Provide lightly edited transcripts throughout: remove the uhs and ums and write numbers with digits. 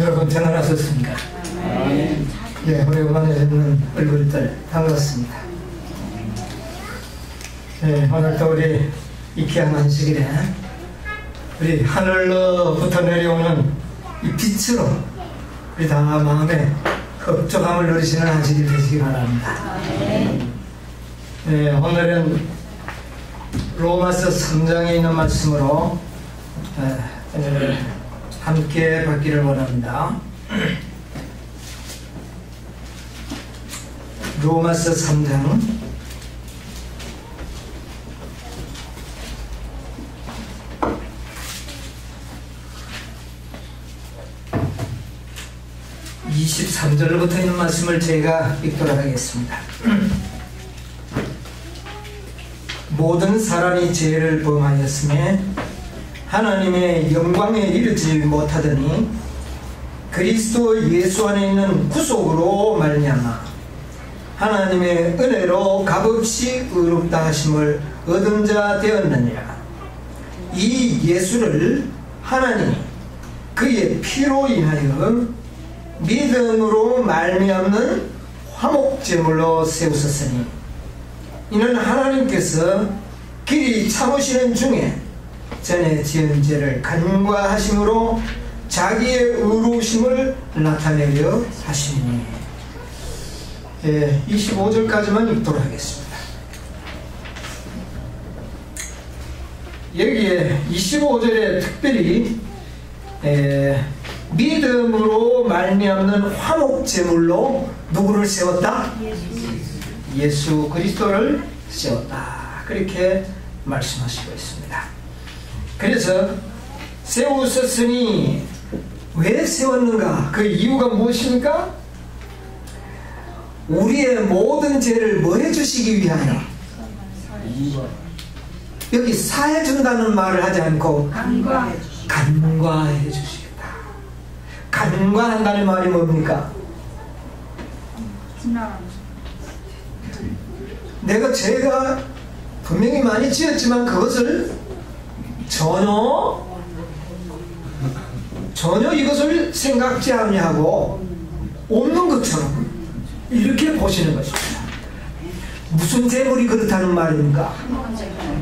여러분 전화하셨습니까? 예, 오랜만에 뵙는 얼굴들 반갑습니다. 예, 오늘도 우리 이 귀한 안식일에 우리 하늘로부터 내려오는 이 빛으로 우리 다 마음에 흡족함을 누리시는 안식일 되시기 바랍니다. 예, 오늘은 로마서 3장에 있는 말씀으로 함께 받기를 원합니다. 로마서 3장 23절부터 있는 말씀을 제가 읽도록 하겠습니다. 모든 사람이 죄를 범하였으며 하나님의 영광에 이르지 못하더니 그리스도 예수 안에 있는 구속으로 말미암아 하나님의 은혜로 값없이 의롭다 하심을 얻은 자 되었느니라. 이 예수를 하나님이 그의 피로 인하여 믿음으로 말미암는 화목제물로 세우셨으니 이는 하나님께서 길이 참으시는 중에 전에 지은 죄를 간과하심으로 자기의 의로우심을 나타내려 하시니. 25절까지만 읽도록 하겠습니다. 여기에 25절에 특별히 믿음으로 말미암는 화목제물로 누구를 세웠다? 예수 그리스도를 세웠다. 그렇게 말씀하시고 있습니다. 그래서 세우셨으니 왜 세웠는가? 그 이유가 무엇입니까? 우리의 모든 죄를 뭐 해주시기 위하여? 여기 사해준다는 말을 하지 않고 간과해 주시겠다. 간과한다는 말이 뭡니까? 내가 죄가 분명히 많이 지었지만 그것을 전혀 이것을 생각지 아니하고 없는 것처럼 이렇게 보시는 것입니다. 무슨 재물이 그렇다는 말입니까?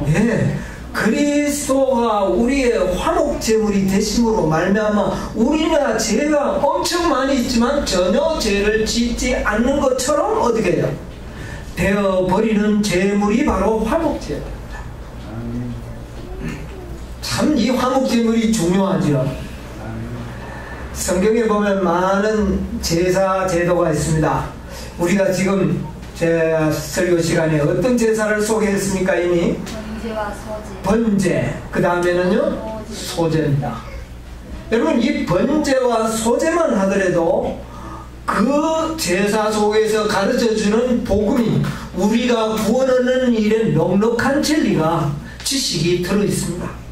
예, 그리스도가 우리의 화목제물이 되심으로 말미암아 우리가 죄가 엄청 많이 있지만 전혀 죄를 짓지 않는 것처럼 어떻게 해요? 되어버리는 제물이 바로 화목제물입니다. 참 이 화목제물이 중요하죠. 성경에 보면 많은 제사 제도가 있습니다. 우리가 지금 제 설교 시간에 어떤 제사를 소개했습니까? 이미 번제와 소제. 번제, 그 다음에는요 소제입니다. 여러분, 이 번제와 소제만 하더라도 그 제사 속에서 가르쳐주는 복음이 우리가 구원 얻는 일에 넉넉한 진리가 지식이 들어있습니다.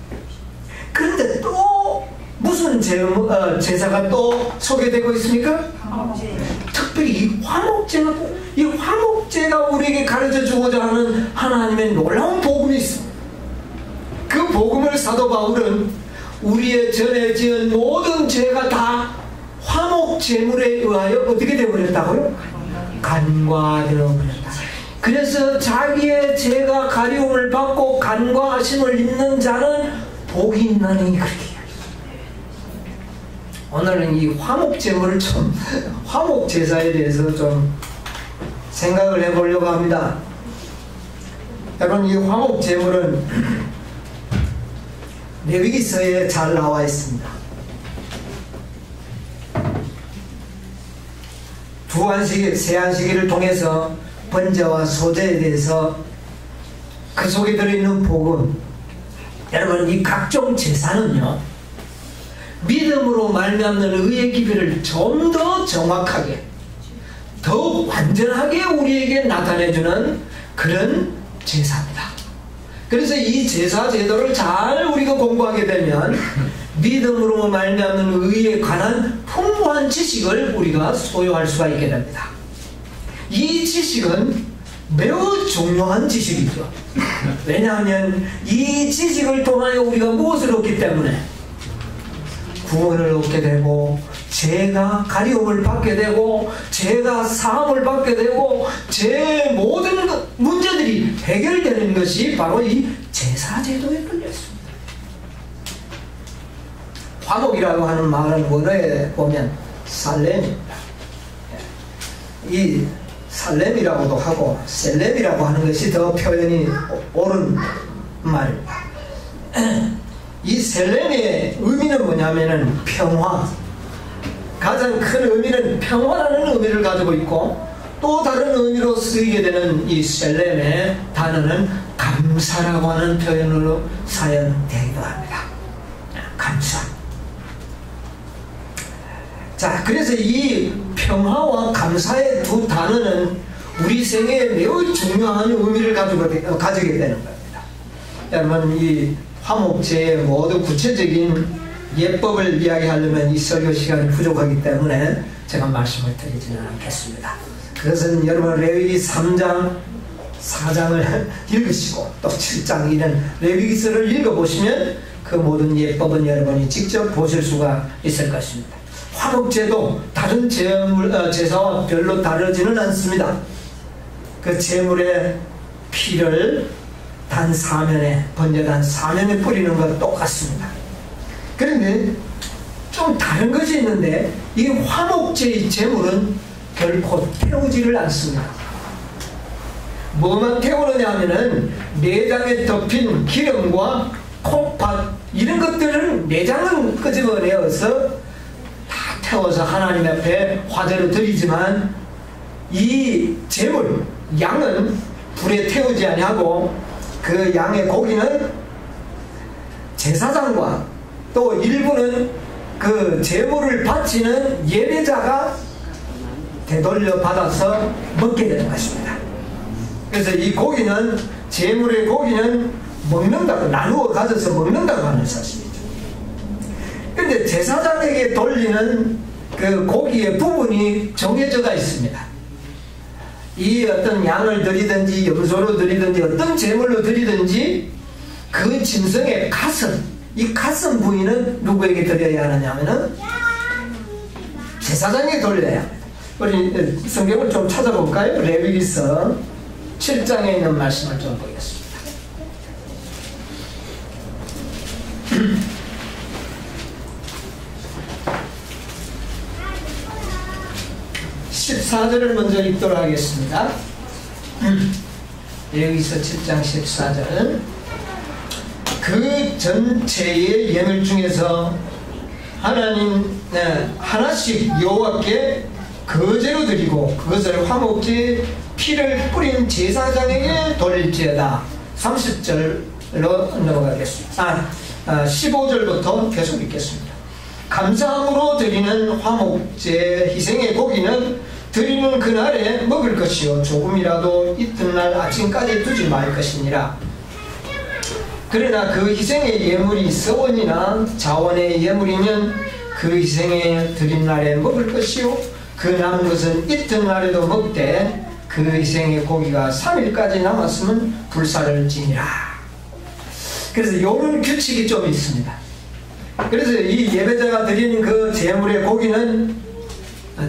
그런데 또 무슨 제사가 또 소개되고 있습니까? 화목제. 특별히 이 화목제가 우리에게 가르쳐주고자 하는 하나님의 놀라운 복음이 있습니다. 그 복음을 사도 바울은 우리의 전에 지은 모든 죄가 다 화목제물에 의하여 어떻게 되어버렸다고요? 간과되어버렸다. 그래서 자기의 죄가 가리움을 받고 간과하심을 입는 자는 복이 있나니 그렇게 오늘은 이 화목제물을 좀 화목제사에 대해서 좀 생각을 해보려고 합니다. 여러분, 이 화목제물은 레위기서에 잘 나와 있습니다. 두 안식일, 세 안식일을 통해서 번제와 소제에 대해서 그 속에 들어있는 복음, 여러분, 이 각종 제사는요 믿음으로 말미암는 의의 기별을 좀 더 정확하게 더욱 완전하게 우리에게 나타내주는 그런 제사입니다. 그래서 이 제사 제도를 잘 우리가 공부하게 되면 믿음으로 말미암는 의에 관한 풍부한 지식을 우리가 소유할 수가 있게 됩니다. 이 지식은 매우 중요한 지식이죠. 왜냐하면 이 지식을 통하여 우리가 무엇을 얻기 때문에 구원을 얻게 되고 제가 가리움을 받게 되고 제가 사함을 받게 되고 제 모든 문제들이 해결되는 것이 바로 이 제사제도에 걸려있습니다. 화목이라고 하는 말은 원어에 보면 살렘입니다. 이 살렘이라고도 하고 셀렘이라고 하는 것이 더 표현이 옳은 말입니다. 이 셀렘의 의미는 뭐냐면은 평화, 가장 큰 의미는 평화라는 의미를 가지고 있고, 또 다른 의미로 쓰이게 되는 이 셀렘의 단어는 감사라고 하는 표현으로 사용되기도 합니다. 감사. 자, 그래서 이 평화와 감사의 두 단어는 우리 생애에 매우 중요한 의미를 가지게 되는 겁니다. 여러분, 이 화목제의 모든 구체적인 예법을 이야기하려면 이 설교 시간이 부족하기 때문에 제가 말씀을 드리지는 않겠습니다. 그것은 여러분 레위기 3장, 4장을 읽으시고 또 7장 이런 레위기서를 읽어보시면 그 모든 예법은 여러분이 직접 보실 수가 있을 것입니다. 화목제도 다른 제사와 별로 다르지는 않습니다. 그 제물의 피를 단 사면에, 번제단 사면에 뿌리는 것 똑같습니다. 그런데 좀 다른 것이 있는데, 이 화목제의 제물은 결코 태우지를 않습니다. 뭐만 태우느냐 하면은 내장에 덮인 기름과 콩팥 이런 것들은 내장은 끄집어내어서 태워서 하나님 앞에 화제로 드리지만, 이 제물, 양은 불에 태우지 아니하고 그 양의 고기는 제사장과 또 일부는 그 제물을 바치는 예배자가 되돌려 받아서 먹게 되는 것입니다. 그래서 이 고기는, 제물의 고기는 먹는다고, 나누어 가져서 먹는다고 하는 사실이죠. 그런데 제사장에게 돌리는 그 고기의 부분이 정해져가 있습니다. 이 어떤 양을 드리든지 염소로 드리든지 어떤 제물로 드리든지 그 짐승의 가슴, 이 가슴 부위는 누구에게 드려야 하느냐면은 제사장에게 돌려야 합니다. 우리 성경을 좀 찾아볼까요? 레위기서 7장에 있는 말씀을 좀 보겠습니다. 14절을 먼저 읽도록 하겠습니다. 레위기서 7장 14절. 그 전체의 예물 중에서 하나씩 여호와께 거제로 드리고 그것을 화목제에 피를 뿌린 제사장에게 돌릴지어다. 30절로 넘어가겠습니다. 15절부터 계속 읽겠습니다. 감사함으로 드리는 화목제 희생의 고기는 드리는 그날에 먹을 것이요 조금이라도 이튿날 아침까지 두지 말 것이니라. 그러나 그 희생의 예물이 서원이나 자원의 예물이면 그 희생에 드린 날에 먹을 것이요 그 남은 것은 이튿날에도 먹되 그 희생의 고기가 3일까지 남았으면 불사를 지니라. 그래서 이런 규칙이 좀 있습니다. 그래서 이 예배자가 드리는 그 제물의 고기는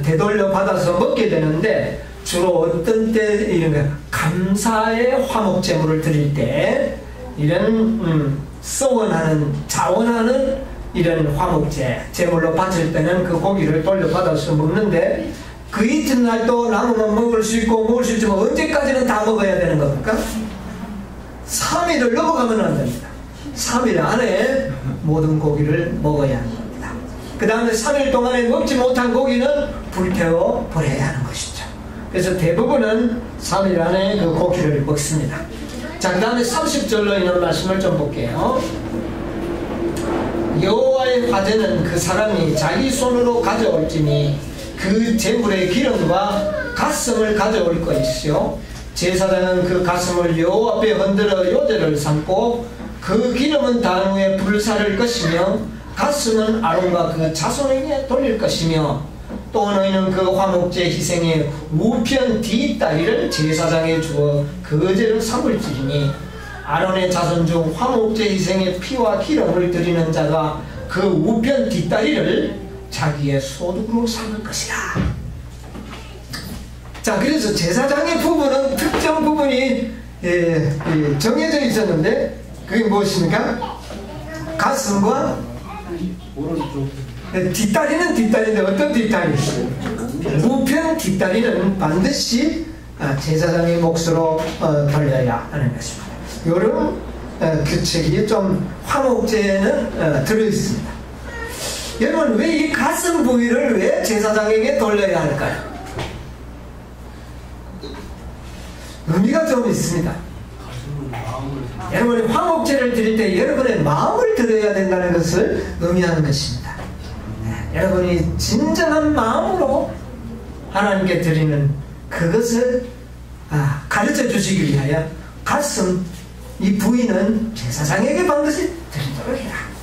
되돌려 받아서 먹게 되는데, 주로 어떤 때 이런 거 감사의 화목 제물을 드릴 때 이런 서원하는, 자원하는 이런 화목제 제물로 바칠 때는 그 고기를 돌려받아서 먹는데, 그 이튿날 또 남으면 먹을 수 있고 먹을 수 있지만 언제까지는 다 먹어야 되는 겁니까? 3일을 넘어가면 안 됩니다. 3일 안에 모든 고기를 먹어야 하는 겁니다. 그 다음에 3일 동안에 먹지 못한 고기는 불태워 버려야 하는 것이죠. 그래서 대부분은 3일 안에 그 고기를 먹습니다. 자, 그 다음에 30절로 있는 말씀을 좀 볼게요. 여호와의 화제는 그 사람이 자기 손으로 가져올지니 그 제물의 기름과 가슴을 가져올 것이요 제사장은 그 가슴을 여호와 앞에 흔들어 요제를 삼고 그 기름은 단후에 불사를 것이며 가슴은 아론과 그 자손에게 돌릴 것이며 또 너희는 그 화목제 희생의 우편 뒷다리를 제사장에 주어 거제를 삼을지니 아론의 자손 중 화목제 희생의 피와 기름을 드리는 자가 그 우편 뒷다리를 자기의 소득으로 삼을 것이라. 자, 그래서 제사장의 부분은 특정 부분이 정해져 있었는데 그게 무엇입니까? 가슴과 뒷다리는 뒷다리인데 어떤 뒷다리? 우편 뒷다리는 반드시 제사장의 몫으로 돌려야 하는 것입니다. 이런 규칙이 좀 화목제에는 들어있습니다. 여러분, 왜 이 가슴 부위를 왜 제사장에게 돌려야 할까요? 의미가 좀 있습니다. 여러분이 화목제를 드릴 때 여러분의 마음을 드려야 된다는 것을 의미하는 것입니다. 여러분이 진정한 마음으로 하나님께 드리는 그것을 가르쳐 주시기 위하여 가슴, 이 부위는 제사장에게 반드시 드리도록 해라.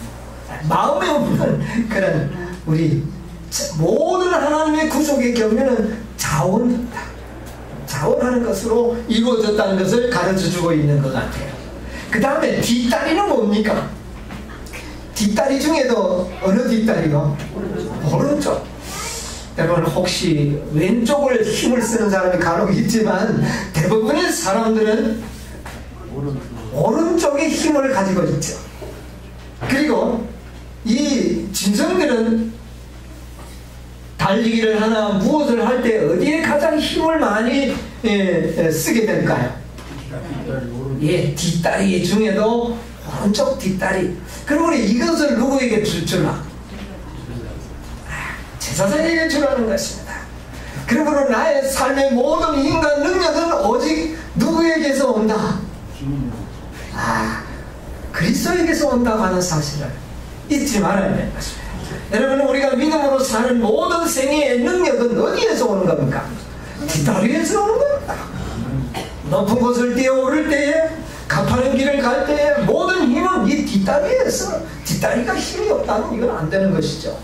마음에 없는 그런 우리 모든 하나님의 구속의 경륜은 자원입니다. 자원하는 것으로 이루어졌다는 것을 가르쳐주고 있는 것 같아요. 그 다음에 뒷다리는 뭡니까? 뒷다리 중에도 어느 뒷다리요? 오른쪽. 여러분, 혹시 왼쪽을 힘을 쓰는 사람이 간혹 있지만 대부분의 사람들은 오른쪽에 힘을 가지고 있죠. 그리고 이 짐승들은 달리기를 하나 무엇을 할 때 어디에 가장 힘을 많이 쓰게 될까요? 뒷다리 중에도 오른쪽 뒷다리. 그럼 우리 이것을 누구에게 주라? 제사장에게 주라는 것입니다. 그러므로 나의 삶의 모든 인간 능력은 오직 누구에게서 온다? 그리스도에게서 온다고 하는 사실을 잊지 말아야 되는 것입니다. 여러분, 우리가 믿음으로 사는 모든 생애의 능력은 어디에서 오는 겁니까? 뒷다리에서 오는 겁니다. 높은 곳을 뛰어오를 때에, 가파른 길을 갈 때에 모든 힘은 이 뒷다리에서, 뒷다리가 힘이 없다면 이건 안 되는 것이죠.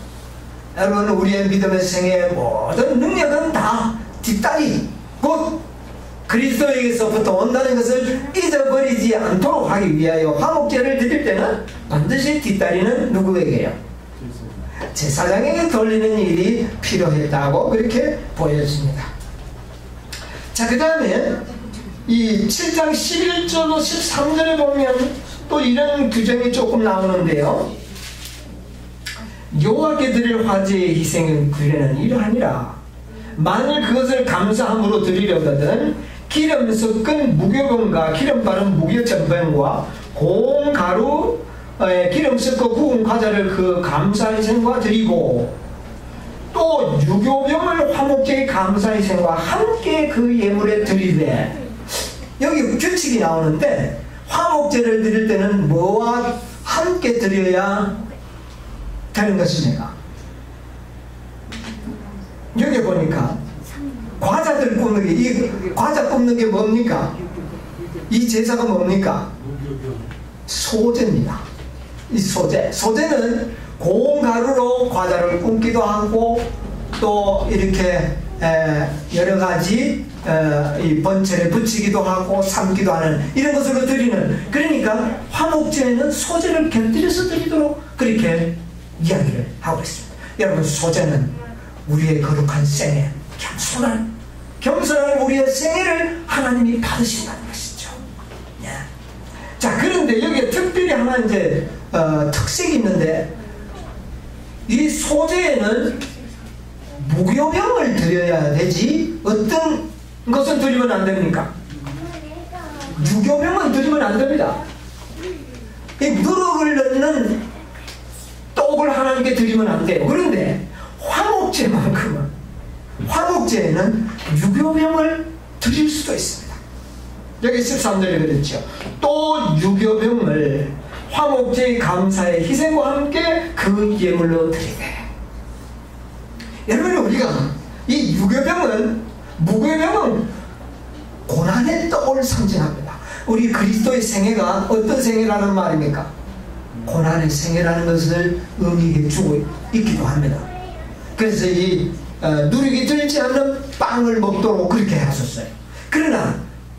여러분, 우리의 믿음의 생애의 모든 능력은 다 뒷다리, 곧 그리스도에게서부터 온다는 것을 잊어버리지 않도록 하기 위하여 화목제를 드릴 때는 반드시 뒷다리는 누구에게요? 제사장에게 돌리는 일이 필요했다고 그렇게 보여집니다. 자, 그 다음에 이 7장 11절 13절에 보면 또 이런 규정이 조금 나오는데요. 여호와께 드릴 화제의 희생의 규례는 이러하니라. 만일 그것을 감사함으로 드리려거든 기름 섞은 무교병과 기름 바른 무교전병과 고운 가루 기름 섞어 구운 과자를 그 감사희생과 드리고 또 유교병을 화목제의 감사희생과 함께 그 예물에 드리되, 여기 규칙이 나오는데 화목제를 드릴 때는 뭐와 함께 드려야 되는 것입니까? 여기 보니까 과자들 굽는 게, 이 과자 굽는 게 뭡니까? 이 제사가 뭡니까? 소제입니다. 이 소제는 고운 가루로 과자를 굽기도 하고 또 이렇게 여러 가지 이 번철에 붙이기도 하고 삶기도 하는 이런 것으로 드리는, 그러니까 화목제에는 소제를 곁들여서 드리도록 그렇게 이야기를 하고 있습니다. 여러분, 소제는 우리의 거룩한 생애, 겸손한 우리의 생애를 하나님이 받으신다는 것이죠. 자, 그런데 여기에 특별히 하나 이제 특색이 있는데, 이 소제에는 무교병을 드려야 되지 어떤 것은 드리면 안 됩니까? 유교병은 드리면 안 됩니다. 이 누룩을 넣는 떡을 하나님께 드리면 안 돼요. 그런데 화목제만큼은, 화목제에는 유교병을 드릴 수도 있습니다. 여기 13절에 그랬죠. 또 유교병을 화목제의 감사의 희생과 함께 그 예물로 드리되. 여러분, 우리가 이 유교병은, 무교병은 고난의 떡을 상징합니다. 우리 그리스도의 생애가 어떤 생애라는 말입니까? 고난의 생애라는 것을 의미해 주고 있기도 합니다. 그래서 이 누룩이 들지 않는 빵을 먹도록 그렇게 하셨어요. 그러나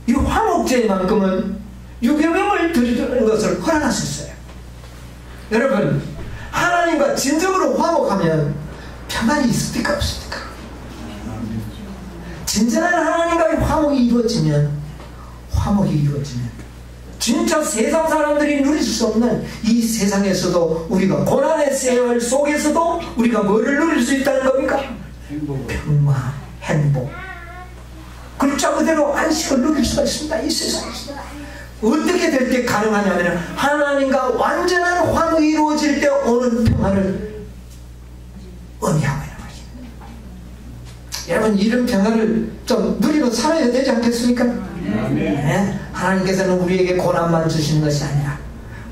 이 화목제만큼은 유교병을 드리는 것을 허락하셨어요. 여러분, 하나님과 진정으로 화목하면 평안이 있습니까? 없습니까? 진정한 하나님과의 화목이 이루어지면 진짜 세상 사람들이 누릴 수 없는 이 세상에서도 우리가 고난의 세월 속에서도 우리가 뭐를 누릴 수 있다는 겁니까? 평화, 행복, 글자 그대로 안식을 누릴 수가 있습니다. 이 세상에서. 어떻게 될 때 가능하냐면 하나님과 완전한 화목이 이루어질 때 오는 평화를 의미하고 있는 것입니다. 여러분, 이런 평화를 좀 누리고 살아야 되지 않겠습니까? 네? 하나님께서는 우리에게 고난만 주시는 것이 아니라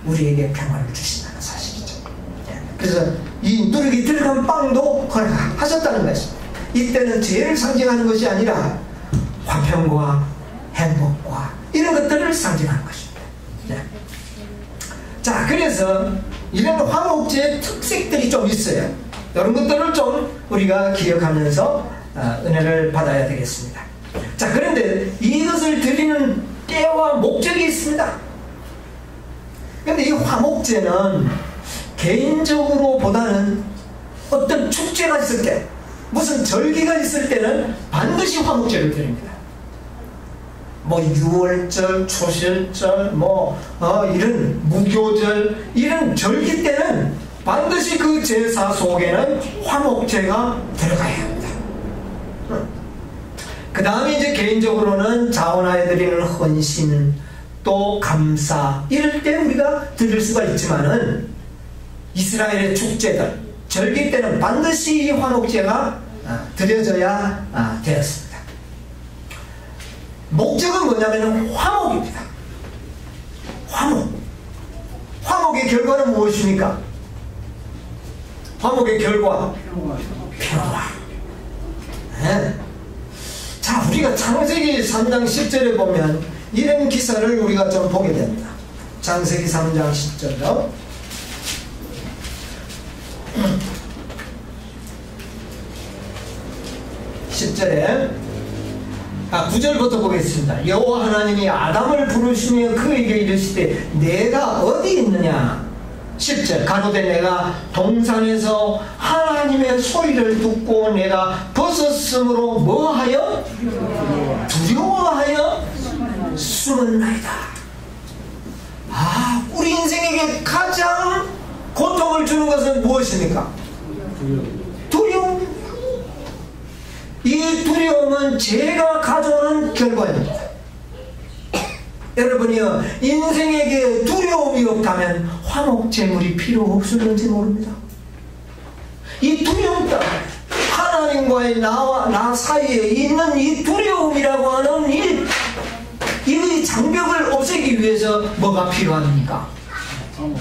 우리에게 평화를 주신다는 사실이죠. 그래서 이 누룩이 들어간 빵도 허락하셨다는 것입니다. 이때는 죄를 상징하는 것이 아니라 화평과 행복과 이런 것들을 상징하는 것입니다. 네. 자, 그래서 이런 화목제의 특색들이 좀 있어요. 이런 것들을 좀 우리가 기억하면서 은혜를 받아야 되겠습니다. 자, 그런데 이것을 드리는 때와 목적이 있습니다. 그런데 이 화목제는 개인적으로 보다는 어떤 축제가 있을 때, 무슨 절기가 있을 때는 반드시 화목제를 드립니다. 뭐 6월절, 초실절, 이런 무교절, 이런 절기 때는 반드시 그 제사 속에는 화목제가 들어가야 합니다. 그 다음에 이제 개인적으로는 자원하여 드리는 헌신, 또 감사, 이럴 때 우리가 드릴 수가 있지만은 이스라엘의 축제들, 절기 때는 반드시 이 화목제가 드려져야 되었습니다. 목적은 뭐냐면 화목입니다. 화목의 결과는 무엇입니까? 화목의 결과 평화. 네. 자, 우리가 창세기 3장 10절에 보면 이런 기사를 우리가 좀 보게 됩니다. 창세기 3장 10절로 10절에 9절부터 보겠습니다. 여호와 하나님이 아담을 부르시며 그에게 이르시되 내가 어디 있느냐. 10절 가로되 내가 동산에서 하나님의 소리를 듣고 내가 벗었으므로 뭐하여? 두려워하여 숨었나이다. 우리 인생에게 가장 고통을 주는 것은 무엇입니까? 두려움. 이 두려움은 죄가 가져오는 결과입니다. 여러분이요, 인생에게 두려움이 없다면 화목제물이 필요 없을는지 모릅니다. 이 두려움 때문에 하나님과의 나와 나 사이에 있는 이 두려움이라고 하는 이 장벽을 없애기 위해서 뭐가 필요합니까?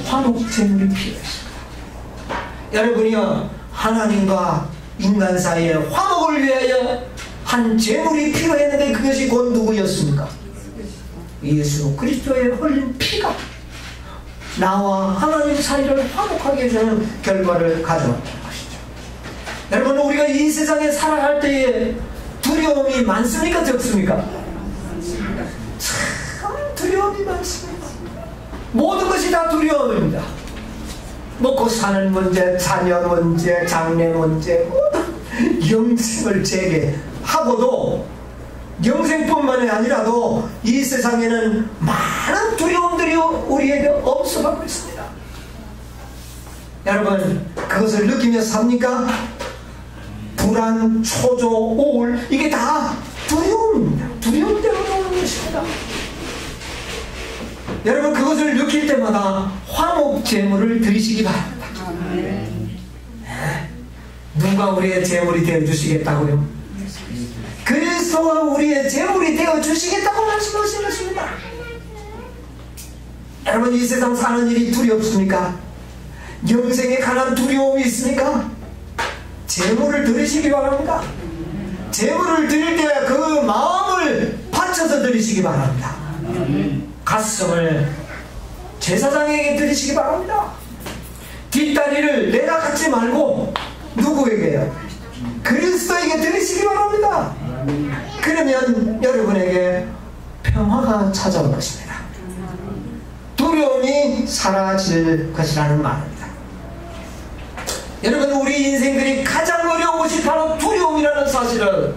화목제물이 필요했습니다. 여러분이요, 하나님과 인간 사이에 화목을 위하여 한 제물이 필요했는데 그것이 곧 누구였습니까? 예수 그리스도의 흘린 피가 나와 하나님 사이를 화목하게 해주는 결과를 가져왔다는 것이죠. 여러분, 우리가 이 세상에 살아갈 때에 두려움이 많습니까? 적습니까? 참 두려움이 많습니다. 모든 것이 다 두려움입니다. 먹고 사는 문제, 자녀 문제, 장래 문제, 영생을 제외하고도 영생뿐만이 아니라도 이 세상에는 많은 두려움들이 우리에게 엄습하고 있습니다. 여러분, 그것을 느끼며 삽니까? 불안, 초조, 우울, 이게 다 두려움입니다. 두려움 때문에 오는 것입니다. 여러분, 그것을 느낄 때마다 화목 제물을 드리시기 바랍니다. 네. 누가 우리의 제물이 되어주시겠다고요? 그리스도가 우리의 제물이 되어주시겠다고 말씀하신 것입니다. 여러분, 이 세상 사는 일이 두렵습니까? 영생에 관한 두려움이 있습니까? 제물을 드리시기 바랍니다. 제물을 드릴 때 그 마음을 바쳐서 드리시기 바랍니다. 가슴을 제사장에게 드리시기 바랍니다. 뒷다리를 내가 갖지 말고 누구에게요? 그리스도에게 드리시기 바랍니다. 그러면 여러분에게 평화가 찾아올 것입니다. 두려움이 사라질 것이라는 말입니다. 여러분, 우리 인생들이 가장 그것이 바로 두려움이라는 사실을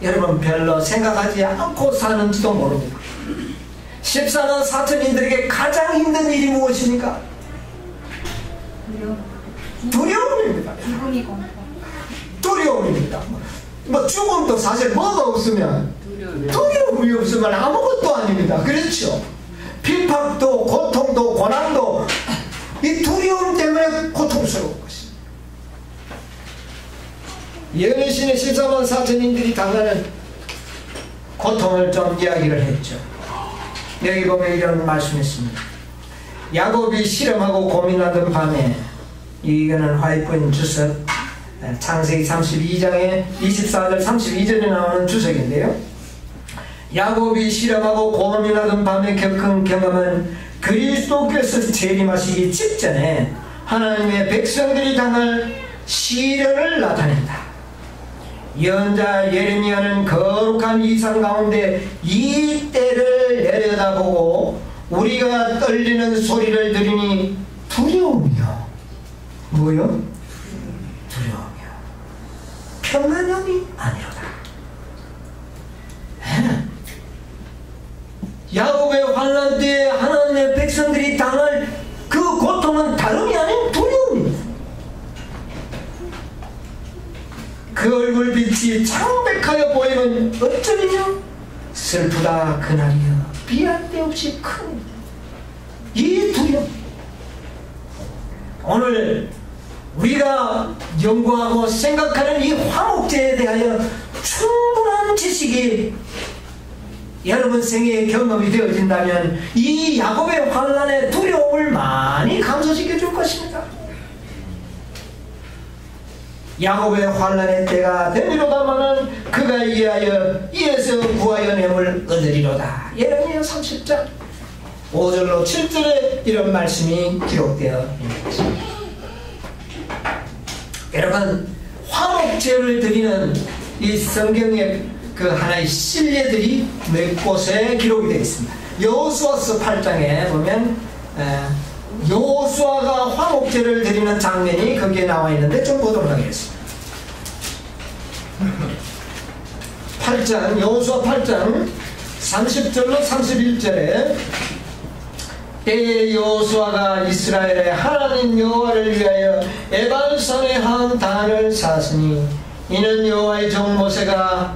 여러분 별로 생각하지 않고 사는지도 모릅니다. 14만 4천인들에게 가장 힘든 일이 무엇입니까? 두려움입니다. 두려움입니다. 뭐 죽음도 사실 뭐가 없으면 두려움이 없으면 아무것도 아닙니다. 그렇죠? 핍박도 고통도 고난도 이 두려움 때문에 고통스러운 것입니다. 예언신의 14만 4천인들이 당하는 고통을 좀 이야기를 했죠. 여기 보면 이런 말씀이 있습니다. 야곱이 실험하고 고민하던 밤에, 이거는 화이트인 주석 창세기 32장에 24절 32절에 나오는 주석인데요. 야곱이 실험하고 고민하던 밤에 겪은 경험은 그리스도께서 재림하시기 직전에 하나님의 백성들이 당할 시련을 나타낸다. 예언자 예레미야는 거룩한 이상 가운데 이 때를 내려다보고 우리가 떨리는 소리를 들으니 두려움이요. 뭐요? 두려움이요. 평안함이 아니로다. 야곱의 환난 때에 하나님의 백성들이 당할 그 고통은 다름이 아닌 두려움입니다. 그 얼굴빛이 창백하여 보이면 어쩌리뇨? 슬프다 그날이여 비할 데 없이 큰 이 두려움. 오늘 우리가 연구하고 생각하는 이 화목제에 대하여 충분한 지식이 여러분 생애의 경험이 되어진다면 이 야곱의 환난의 두려움을 많이 감소시켜 줄 것입니다. 야곱의 환난의 때가 되리로다마는 그가 이에서 구하여 냄을 얻으리로다. 예레미야 30장 5절로 7절에 이런 말씀이 기록되어 있는 것입니다. 여러분, 화목제를 드리는 이 성경의 그 하나의 신뢰들이 몇 곳에 기록이 되어 있습니다. 여호수아서 8장에 보면 여호수아가 화목제를 드리는 장면이 거기에 나와 있는데 좀 보도록 하겠습니다. 8장, 여호수아 8장 30절로 31절에 때에 여호수아가 이스라엘의 하나님 여호와를 위하여 에발산의 한 단을 쌓았으니 이는 여호와의 종 모세가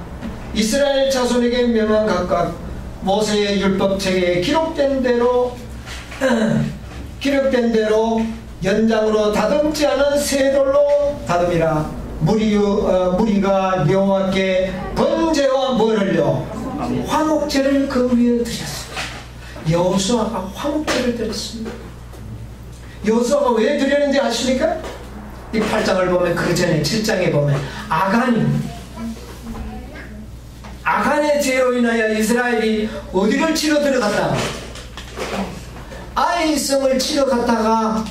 이스라엘 자손에게 명한 각각 모세의 율법책에 기록된 대로 연장으로 다듬지 않은 새 돌로 다듬이라. 무리가 여호와께 번제와 뭐를요? 화목제를 그 위에 드렸습니다. 여호수아가 화목제를 드렸습니다. 여호수아가 왜 드렸는지 아십니까? 이 8장을 보면 그 전에 7장에 보면 아간의 죄로 인하여 이스라엘이 어디를 치러 들어갔다? 아이의 성을 치러 갔다가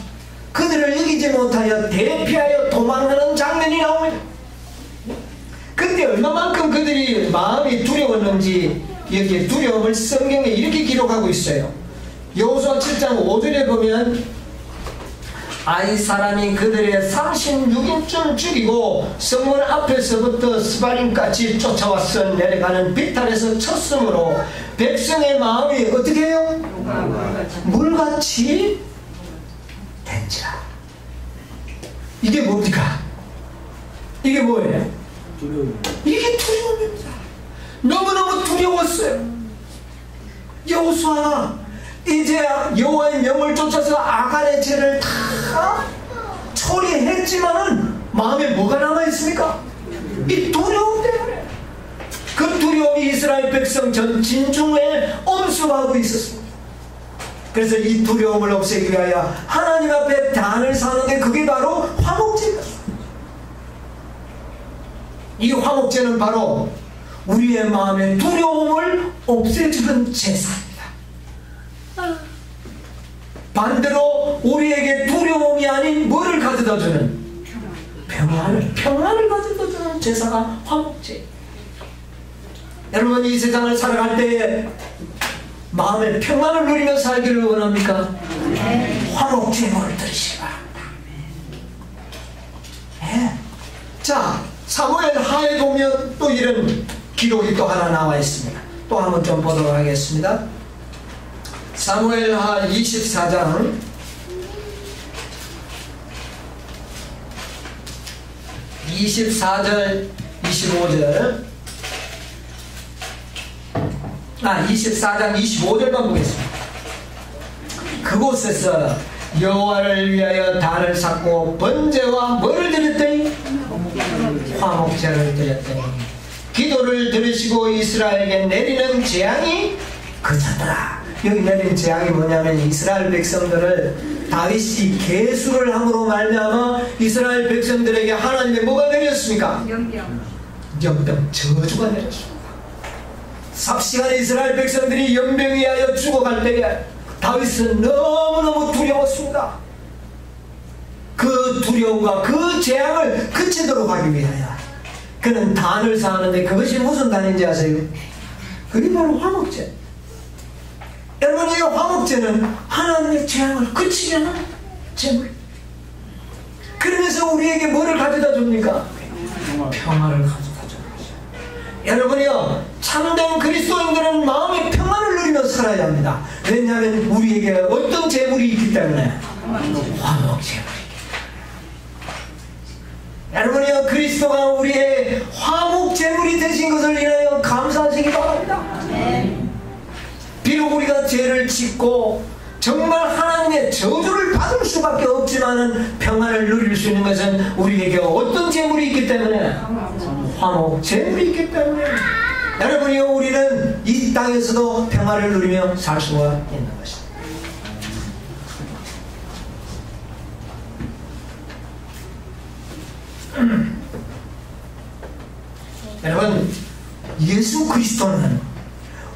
그들을 이기지 못하여 대피하여 도망가는 장면이 나옵니다. 그때 얼마만큼 그들이 마음이 두려웠는지 여기에 두려움을 성경에 이렇게 기록하고 있어요. 여호수아 7장 5절에 보면 아이 사람이 그들의 36인쯤 죽이고 성문 앞에서부터 스바림같이 쫓아와서 내려가는 비탈에서 쳤으므로 백성의 마음이 어떻게 해요? 물같이 된지라. 이게 뭡니까? 이게 뭐예요? 이게 두려움입니다. 너무너무 두려웠어요. 여호수아가 이제 여호와의 명을 쫓아서 아간의 죄를 다 처리했지만은 마음에 뭐가 남아있습니까? 이 두려움 때문에. 그 두려움이 이스라엘 백성 전 진중에 엄습하고 있었습니다. 그래서 이 두려움을 없애기 위하여 하나님 앞에 단을 사는 게 그게 바로 화목제입니다. 이 화목제는 바로 우리의 마음의 두려움을 없애주는 제사입니다. 반대로 우리에게 두려움이 아닌 뭐를 가져다주는? 평안을 가져다주는 제사가 화목제. 여러분, 이 세상을 살아갈 때 마음의 평안을 누리며 살기를 원합니까? 화목제물을 드리시기 바랍니다. 네. 자, 사무엘 하에 보면 또 이런 기록이 또 하나 나와 있습니다. 또 한번 좀 보도록 하겠습니다. 사무엘 하 24장 24절 25절 24장 25절만 보겠습니다. 그곳에서 여호와를 위하여 단을 쌓고 번제와 뭐를 드렸더니 화목제를 드렸더니 기도를 들으시고 이스라엘에게 내리는 재앙이 그쳤더라. 여기 내린 재앙이 뭐냐면 이스라엘 백성들을 다윗이 계수를 함으로 말미암아 이스라엘 백성들에게 하나님의 뭐가 내렸습니까? 연병 저주가 내렸습니다. 삽시간에 이스라엘 백성들이 연병에 의하여 죽어갈 때에 다윗은 너무너무 두려웠습니다. 그 두려움과 그 재앙을 그치도록 하기 위하여 그는 단을 쌓았는데 그것이 무슨 단인지 아세요? 그게 바로 화목제. 여러분, 이 화목제는 하나님의 재앙을 그치게 하는 제물. 그러면서 우리에게 뭐를 가져다 줍니까? 평화를 가져다 줍니다. 여러분이요, 참된 그리스도인들은 마음의 평화를 누리며 살아야 합니다. 왜냐하면 우리에게 어떤 재물이 있기 때문에 화목제물이. 여러분이요, 그리스도가 우리의 화목제물이 되신 것을 인하여 감사하시기 바랍니다. 비록 우리가 죄를 짓고 정말 하나님의 저주를 받을 수밖에 없지만은 평안을 누릴 수 있는 것은 우리에게 어떤 재물이 있기 때문에 화목제물이 있기 때문에 여러분이요, 우리는 이 땅에서도 평안을 누리며 살 수가 있는 것입니다. 여러분, 예수 그리스도는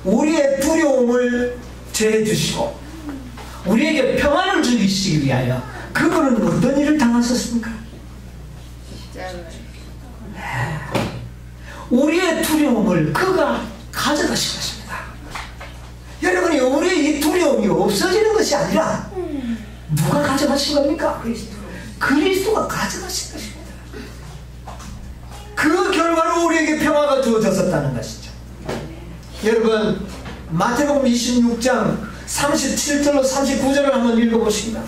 우리의 두려움을 제해 주시고 우리에게 평안을 주시기 위하여 그분은 어떤 일을 당하셨습니까? 우리의 두려움을 그가 가져가신 것입니다. 여러분이 우리의 이 두려움이 없어지는 것이 아니라 누가 가져가신 겁니까? 그리스도가 가져가신 것입니다. 그 결과로 우리에게 평화가 주어졌었다는 것이죠. 여러분, 마태복음 26장 37절로 39절을 한번 읽어보십니다.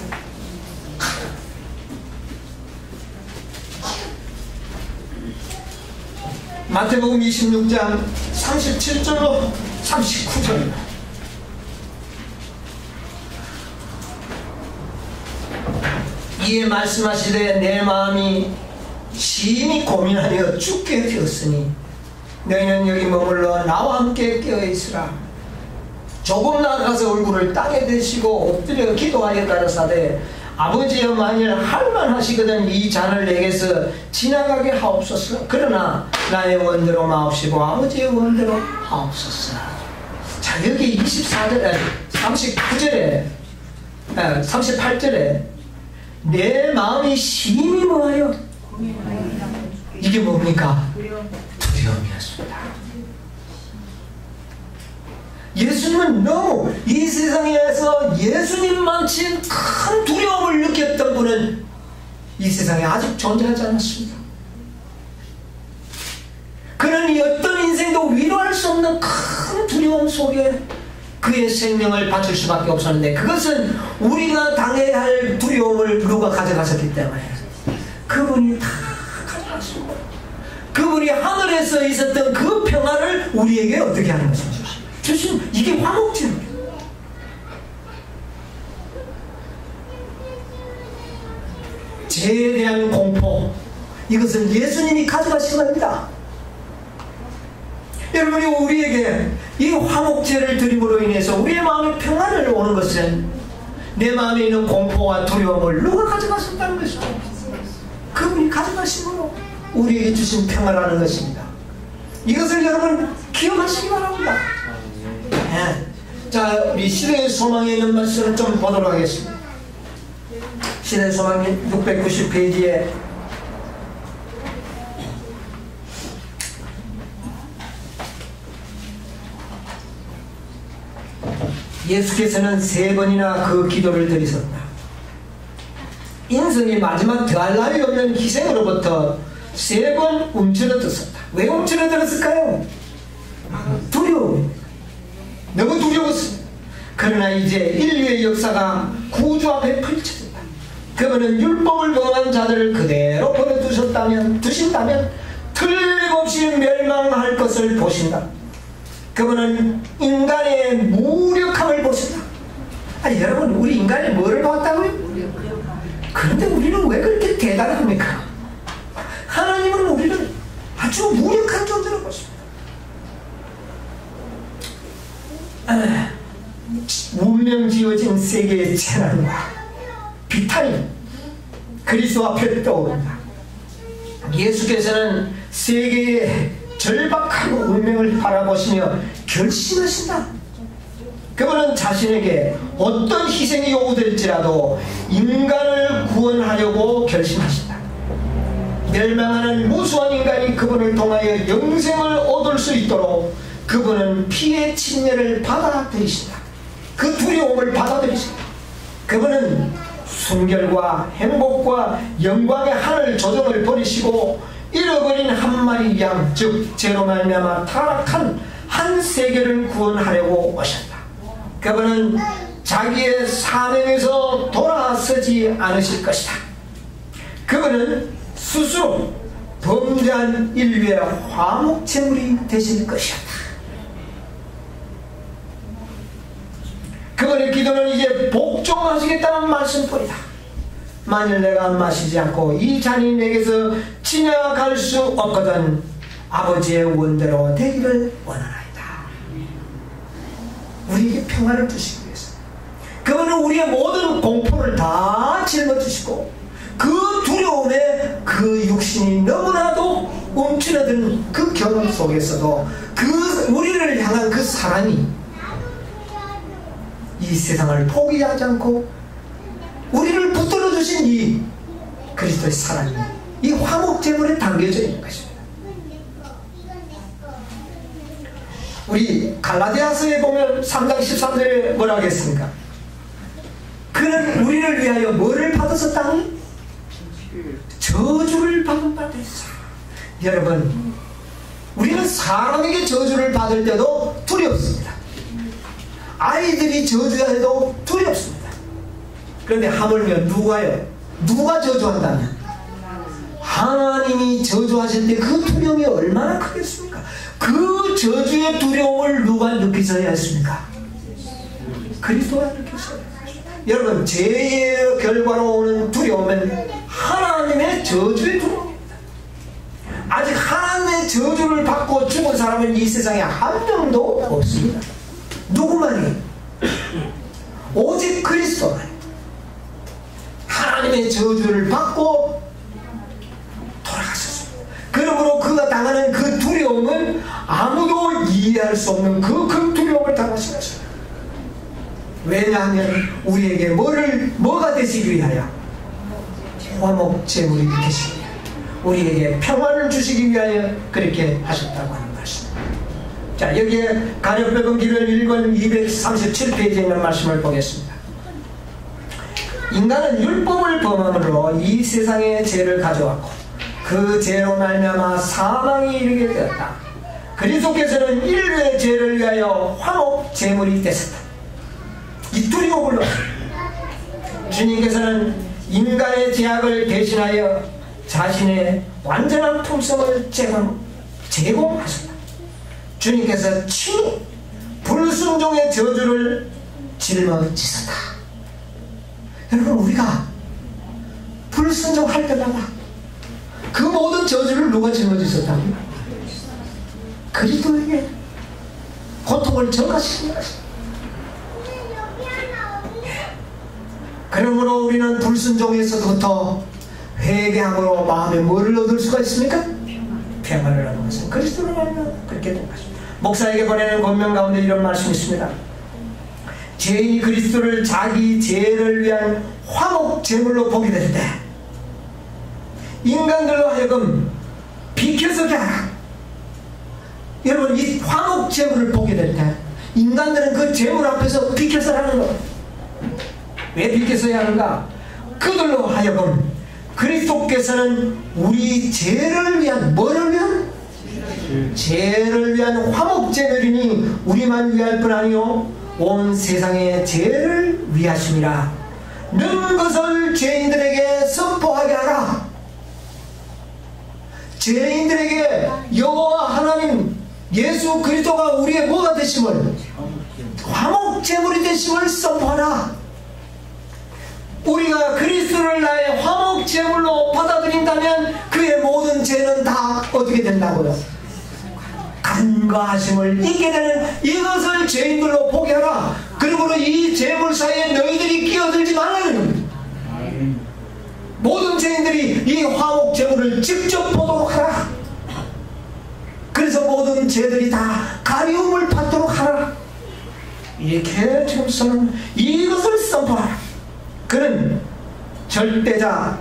마태복음 26장 37절로 39절. 이에 말씀하시되 내 마음이 심히 고민하여 죽게 되었으니 너희는 여기 머물러 나와 함께 깨어있으라. 조금 나아가서 얼굴을 땅에 대시고 엎드려 기도하여 가라사대 아버지여 만일 할만하시거든 이 잔을 내게서 지나가게 하옵소서. 그러나 나의 원대로 마옵시고 아버지의 원대로 하옵소서. 자, 여기 24절에 39절에 38절에 내 마음이 심히 뭐하여 이게 뭡니까? 두려움이었습니다. 예수님은 너무 이 세상에서 예수님만치 큰 두려움을 느꼈던 분은 이 세상에 아직 존재하지 않았습니다. 그는 이 어떤 인생도 위로할 수 없는 큰 두려움 속에 그의 생명을 바칠 수밖에 없었는데 그것은 우리가 당해야 할 두려움을 누가 가져가셨기 때문에 그분이 다 가져가시고 그분이 하늘에서 있었던 그 평화를 우리에게 어떻게 하는 것입니까? 주신 이게 화목제물이에요. 죄에 대한 공포, 이것은 예수님이 가져가신 겁니다. 여러분이 우리에게 이 화목제를 드림으로 인해서 우리의 마음에 평안을 오는 것은 내 마음에 있는 공포와 두려움을 누가 가져가셨다는 것이죠. 그분이 가져가심으로 우리에게 주신 평화라는 것입니다. 이것을 여러분 기억하시기 바랍니다. 네. 자, 우리 시대의 소망에 있는 말씀을 좀 보도록 하겠습니다. 시대의 소망 690페이지에 예수께서는 3번이나 그 기도를 드리셨다. 인생의 마지막 더할 나위 없는 희생으로부터 3번 움츠러들었다. 왜 움츠러들었을까요? 두려움. 너무 두려웠습니다. 그러나 이제 인류의 역사가 구주 앞에 펼쳐진다. 그분은 율법을 범한 자들을 그대로 버려두신다면 틀림없이 멸망할 것을 보신다. 그분은 인간의 무력함을 보신다. 아니 여러분, 우리 인간이 뭐를 봤다고요? 그런데 우리는 왜 그렇게 대단합니까? 하나님은 우리를 아주 무력한 존재로 보십니다. 운명 지어진 세계의 재난과 비탄이 그리스도 앞에 떠오른다. 예수께서는 세계의 절박한 운명을 바라보시며 결심하신다. 그분은 자신에게 어떤 희생이 요구될지라도 인간을 구원하려고 결심하신다. 멸망하는 무수한 인간이 그분을 통하여 영생을 얻을 수 있도록 그분은 피의 침례를 받아들이신다. 그 두려움을 받아들이신다. 그분은 순결과 행복과 영광의 하늘 조정을 버리시고 잃어버린 한 마리 양, 즉 죄로 말미암아 타락한 한 세계를 구원하려고 오셨다. 그분은 자기의 사명에서 돌아서지 않으실 것이다. 그분은 스스로 범죄한 인류의 화목제물이 되실 것이었다. 그분의 기도는 이제 복종하시겠다는 말씀뿐이다. 만일 내가 마시지 않고 이 잔이 내게서 지나갈 수 없거든 아버지의 원대로 되기를 원하나이다. 우리에게 평안을 주시기 위해서 그분은 우리의 모든 공포를 다 짊어지시고 그 두려움에 그 육신이 너무나도 움츠러든 그 경험 속에서도 그 우리를 향한 그 사랑이 이 세상을 포기하지 않고 우리를 붙들어 주신 이 그리스도의 사랑이 이 화목제물에 담겨져 있는 것입니다. 우리 갈라디아서에 보면 3장 13절에 뭐라 하겠습니까? 그는 우리를 위하여 뭐를 받으셨다니? 저주를 받은 바 됐어. 여러분, 우리는 사람에게 저주를 받을 때도 두렵습니다. 아이들이 저주해도 두렵습니다. 그런데 하물며 누가 저주한다면 하나님이 저주하실 때 그 두려움이 얼마나 크겠습니까? 그 저주의 두려움을 누가 느끼셔야 했습니까? 그리스도가 느끼셔야 했습니다. 여러분, 죄의 결과로 오는 두려움은 하나님의 저주의 두려움입니다. 아직 하나님의 저주를 받고 죽은 사람은 이 세상에 한 명도 없습니다. 누구만이? 오직 그리스도만 하나님의 저주를 받고 돌아가셨습니다. 그러므로 그가 당하는 그 두려움은 아무도 이해할 수 없는 그 큰 두려움을 당하신 것입니다. 왜냐하면 우리에게 뭐가 되시기 위하여? 화목제물이 되시기 위하여, 우리에게 평안을 주시기 위하여 그렇게 하셨다고 하는 말씀입니다. 자, 여기에 가룟백은 길을 1권 237페이지에 있는 말씀을 보겠습니다. 인간은 율법을 범함으로 이 세상에 죄를 가져왔고 그 죄로 말미암아 사망이 이르게 되었다. 그리스도께서는 인류의 죄를 위하여 화목제물이 되셨다. 이 두려움을 주님께서는 인간의 죄악을 대신하여 자신의 완전한 품성을 제공하셨다. 주님께서 친히 불순종의 저주를 짊어지셨다. 여러분, 우리가 불순종할 때마다 그 모든 저주를 누가 짊어지셨다고요? 그리스도에게 고통을 전가시킨 것입니다. 그러므로 우리는 불순종에서부터 회개함으로 마음에 뭐를 얻을 수가 있습니까? 평안을 얻는 것은 그리스도를 알면 그렇게 된 것입니다. 목사에게 보내는 권면 가운데 이런 말씀이 있습니다. 죄인이 그리스도를 자기 죄를 위한 화목제물로 보게 될 때 인간들로 하여금 비켜서게 하라. 여러분, 이 화목제물을 보게 될 때 인간들은 그 제물 앞에서 비켜서 하는 거예요. 왜 비켜서야 하는가? 그들로 하여금 그리스도께서는 우리 죄를 위한, 뭐를 위한? 죄를 위한 화목제물이니 우리만 위할 뿐 아니요 온 세상의 죄를 위하심이라. 는 것을 죄인들에게 선포하게 하라. 죄인들에게 여호와 하나님 예수 그리스도가 우리의 뭐가 되심을, 화목제물이 되심을 선포하라. 우리가 그리스도를 나의 화목제물로 받아들인다면 그의 모든 죄는 다 어떻게 된다고요? 간과하심을 잊게 되는, 이것을 죄인들로 보게 하라. 그러므로 이 제물 사이에 너희들이 끼어들지 말라는 겁니다. 모든 죄인들이 이 화목제물을 직접 보도록 하라. 그래서 모든 죄들이 다 가리움을 받도록 하라. 이렇게 지금 이것을 선포하라. 그는 절대자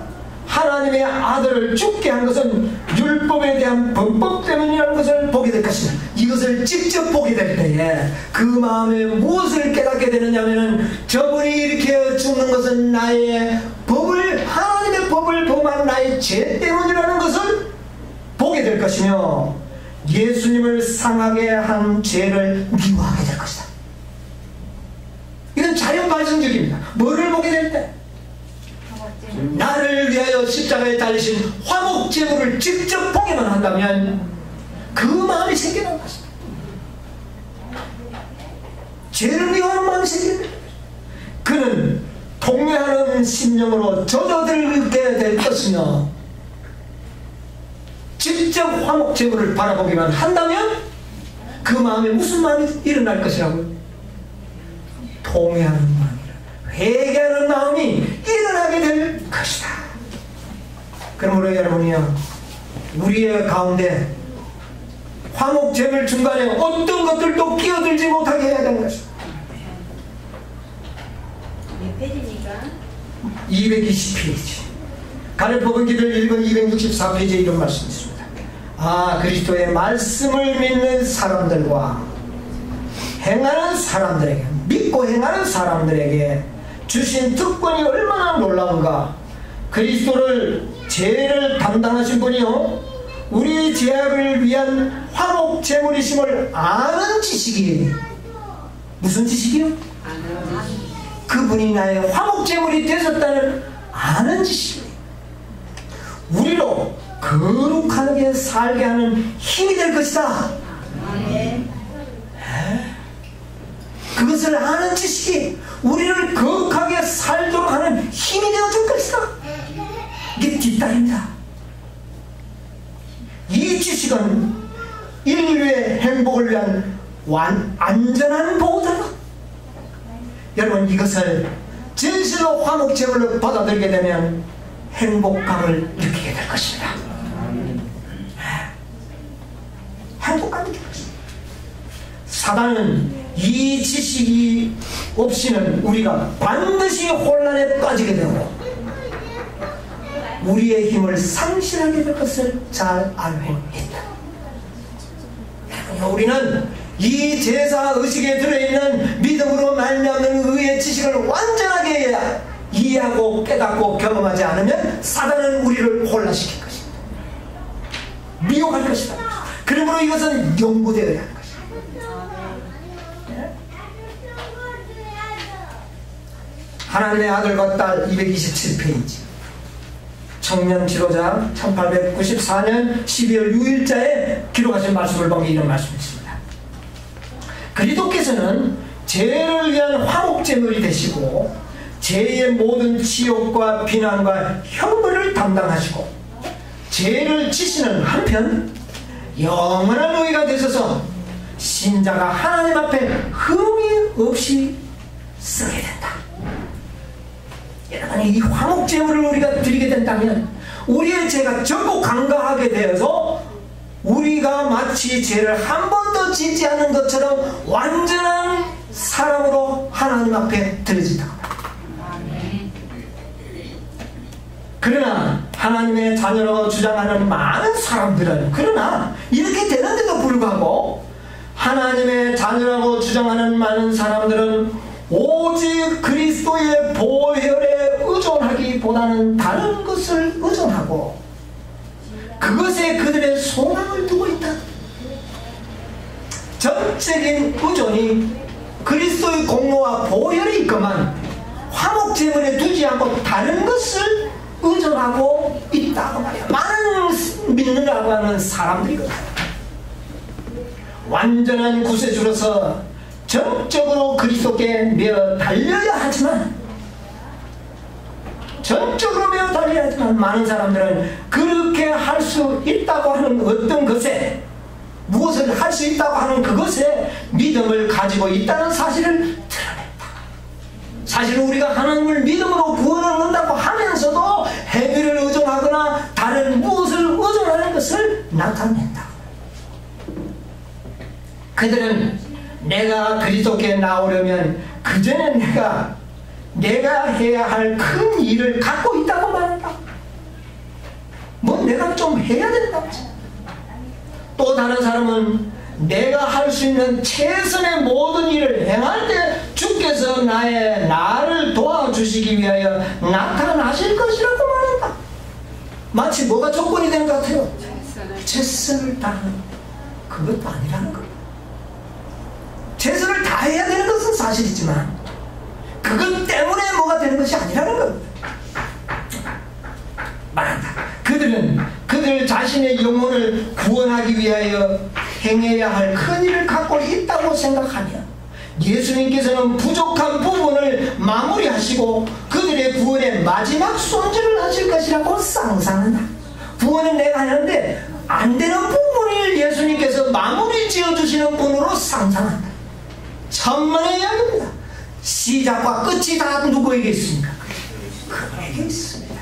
하나님의 아들을 죽게 한 것은 율법에 대한 범법 때문이라는 것을 보게 될 것이다. 이것을 직접 보게 될 때에 그 마음에 무엇을 깨닫게 되느냐면은 저분이 이렇게 죽는 것은 나의 법을, 하나님의 법을 범한 나의 죄 때문이라는 것을 보게 될 것이며, 예수님을 상하게 한 죄를 미워하게 될 것이다. 이건 자연 발생적입니다. 뭐를 보게 될 때? 나를 위하여 십자가에 달리신 화목제물을 직접 보게만 한다면 그 마음이 생겨난 것입니다. 죄를 미워하는 마음이 생겨난 것입니다. 그는 통회하는 심령으로 젖어들게 될 것이며, 직접 화목제물을 바라보기만 한다면 그 마음에 무슨 마음이 일어날 것이라고요? 통회하는 마음이라, 회개하는 마음이 일어나게 될 것이다. 그러므로 여러분이요, 우리의 가운데 화목제물 중간에 어떤 것들도 끼어들지 못하게 해야 되는 것입니다. 몇 페이지입니까? 220페이지. 가르법은기를 1권 264페이지에 이런 말씀이 있습니다. 아, 그리스도의 말씀을 믿는 사람들과 행하는 사람들에게, 믿고 행하는 사람들에게 주신 특권이 얼마나 놀라운가. 그리스도를, 죄를 담당하신 분이요, 우리 죄악을 위한 화목제물이심을 아는 지식이, 무슨 지식이요? 그분이 나의 화목제물이 되셨다는 아는 지식이 우리로 거룩하게 살게 하는 힘이 될 것이다. 그것을 아는 지식이 우리를 거룩하게 살도록 하는 힘이 되어줄 것이다. 이게 뒷단입니다. 이 지식은 인류의 행복을 위한 안전한 보호자다. 여러분, 이것을 진실로 화목제물로 받아들이게 되면 행복감을 느끼게 될 것입니다. 행복감을 느낄 것입니다. 사단은 이 지식이 없이는 우리가 반드시 혼란에 빠지게 되고 우리의 힘을 상실하게 될 것을 잘 알고 있다. 우리는 이 제사 의식에 들어있는 믿음으로 말미암는 의의 지식을 완전하게 이해하고 깨닫고 경험하지 않으면 사단은 우리를 혼란시킬 것입니다. 미혹할 것이다. 그러므로 이것은 연구되어야 하는 것입니다. 하나님의 아들과 딸 227페이지, 청년 지도자 1894년 12월 6일자에 기록하신 말씀을 보면 이런 말씀이 있습니다. 그리스도께서는 죄를 위한 화목제물이 되시고 죄의 모든 치욕과 비난과 형벌을 담당하시고 죄를 지시는 한편 영원한 의가 되셔서 신자가 하나님 앞에 흠이 없이 쓰게 된다. 여러분, 이 화목제물을 우리가 드리게 된다면 우리의 죄가 전부 간과하게 되어서 우리가 마치 죄를 한 번도 짓지 않은 것처럼 완전한 사람으로 하나님 앞에 드려진다. 그러나 하나님의 자녀라고 주장하는 많은 사람들은, 그러나 이렇게 되는데도 불구하고 하나님의 자녀라고 주장하는 많은 사람들은 오직 그리스도의 보혈에 의존하는 의존하기보다는 다른 것을 의존하고 그것에 그들의 소망을 두고 있다. 전적인 의존이 그리스도의 공로와 보혈이 있건만 화목제물에 두지 않고 다른 것을 의존하고 있다고 말이야. 많은 믿는다고 하는 사람들이거든. 완전한 구세주로서 전적으로 그리스도께 매어 달려야 하지만 많은 사람들은 그렇게 할 수 있다고 하는 어떤 것에, 무엇을 할 수 있다고 하는 그것에 믿음을 가지고 있다는 사실을 드러냈다. 사실 우리가 하나님을 믿음으로 구원을 얻는다고 하면서도 행위를 의존하거나 다른 무엇을 의존하는 것을 나타낸다. 그들은 내가 그리스도께 나오려면 그 전에 내가 해야 할 큰 일을 갖고 있다고 말한다. 뭐 내가 좀 해야 된다고. 또 다른 사람은 내가 할 수 있는 최선의 모든 일을 행할 때 주께서 나를 도와주시기 위하여 나타나실 것이라고 말한다. 마치 뭐가 조건이 되는 것 같아요? 최선을 다하는 그것도 아니라는 것. 최선을 다해야 되는 것은 사실이지만 그것 때문에 뭐가 되는 것이 아니라는 것 말한다. 그들은 그들 자신의 영혼을 구원하기 위하여 행해야 할 큰 일을 갖고 있다고 생각하며 예수님께서는 부족한 부분을 마무리하시고 그들의 구원의 마지막 손질을 하실 것이라고 상상한다. 구원은 내가 하는데 안 되는 부분을 예수님께서 마무리 지어주시는 분으로 상상한다. 천만의 이야기입니다. 시작과 끝이 다 누구에게 있습니까? 그분에게 있습니다.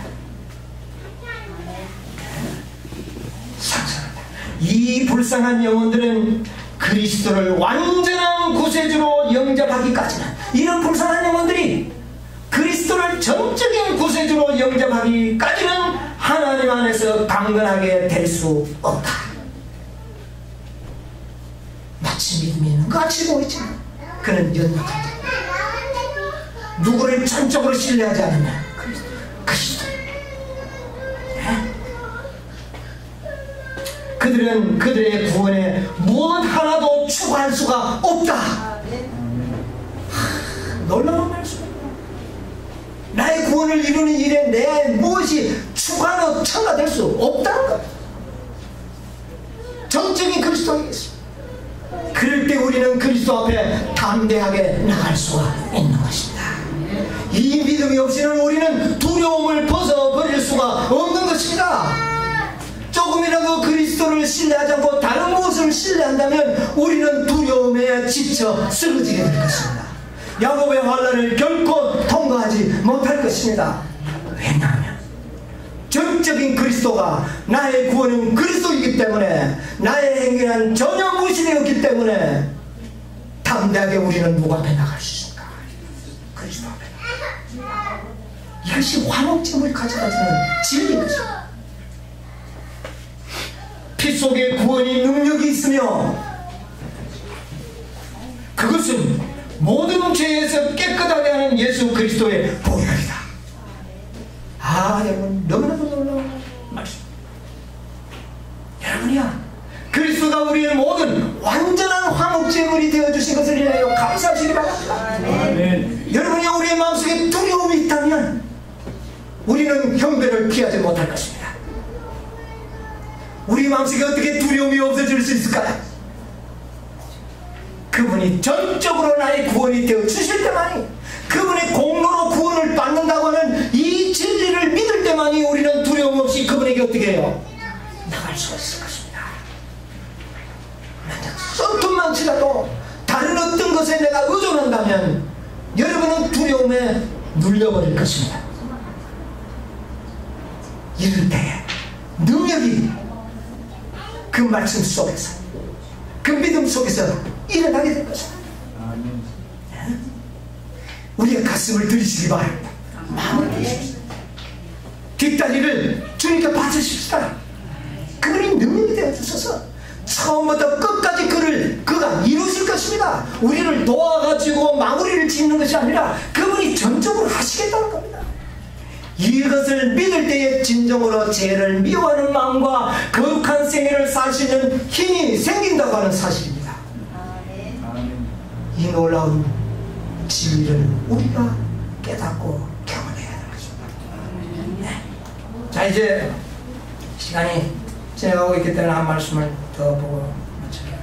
상상한다. 이 불쌍한 영혼들은 그리스도를 완전한 구세주로 영접하기까지는, 이런 불쌍한 영혼들이 그리스도를 전적인 구세주로 영접하기까지는 하나님 안에서 강건하게 될 수 없다. 마치 믿음이 있는 것 같이 보이지만 그는 연약하다. 누구를 전적으로 신뢰하지 않느냐? 그리스도. 그들은 그들의 구원에 무엇 하나도 추가할 수가 없다. 놀라운 말씀. 나의 구원을 이루는 일에 내 무엇이 추가로 첨가될 수 없다는 것. 전적인 그리스도에게 있습니다. 그럴 때 우리는 그리스도 앞에 담대하게 나갈 수가 있는 것입니다. 이 믿음이 없이는 우리는 두려움을 벗어버릴 수가 없는 것입니다. 조금이라도 그리스도를 신뢰하지 않고 다른 무엇을 신뢰한다면 우리는 두려움에 지쳐 쓰러지게 될 것입니다. 야곱의 환난을 결코 통과하지 못할 것입니다. 왜냐하면 전적인 그리스도가 나의 구원은 그리스도이기 때문에, 나의 행위는 전혀 무시되었기 때문에 담대하게 우리는 누구 앞에 나갈 수 있습니까? 그리스도 앞에. 이것이 화목제물이 가져다주는 진리인 것입니다. 피 속에 구원이 능력이 있으며 그것은 모든 죄에서 깨끗하게 하는 예수 그리스도의 보혈이다. 여러분, 너무나도 놀라운 말씀. 여러분이야, 그리스도가 우리의 모든 완전한 화목제물이 되어주신 것을 인하여 감사하시기 바랍니다. 여러분이 우리의 마음속에 두려움이 있다면 우리는 형배를 피하지 못할 것입니다. 우리 마음속에 어떻게 두려움이 없어질 수 있을까요? 그분이 전적으로 나의 구원이 되어 주실 때만이, 그분의 공로로 구원을 받는다고 하는 이 진리를 믿을 때만이 우리는 두려움 없이 그분에게 어떻게 해요? 나갈 수가 있을 것입니다. 조금만 치라도 다른 어떤 것에 내가 의존한다면 여러분은 두려움에 눌려버릴 것입니다. 이럴 때에 능력이 그 말씀 속에서, 그 믿음 속에서 일어나게 될 것입니다. 우리의 가슴을 들이시기 바랍니다. 마음을 들이십시오. 뒷다리를 주님께 받으십시다. 그분이 능력이 되어주셔서 처음부터 끝까지 그가 이루실 것입니다. 우리를 도와가지고 마무리를 짓는 것이 아니라 그분이 전적으로 하시겠다는 겁니다. 이것을 믿을 때에 진정으로 죄를 미워하는 마음과 거룩한 생애를 살 수 있는 힘이 생긴다고 하는 사실입니다. 이 놀라운 진리를 우리가 깨닫고 경험해야 되겠습니다. 자, 이제 시간이 지나가고 있기 때문에 한 말씀을 더 보고 마치겠습니다.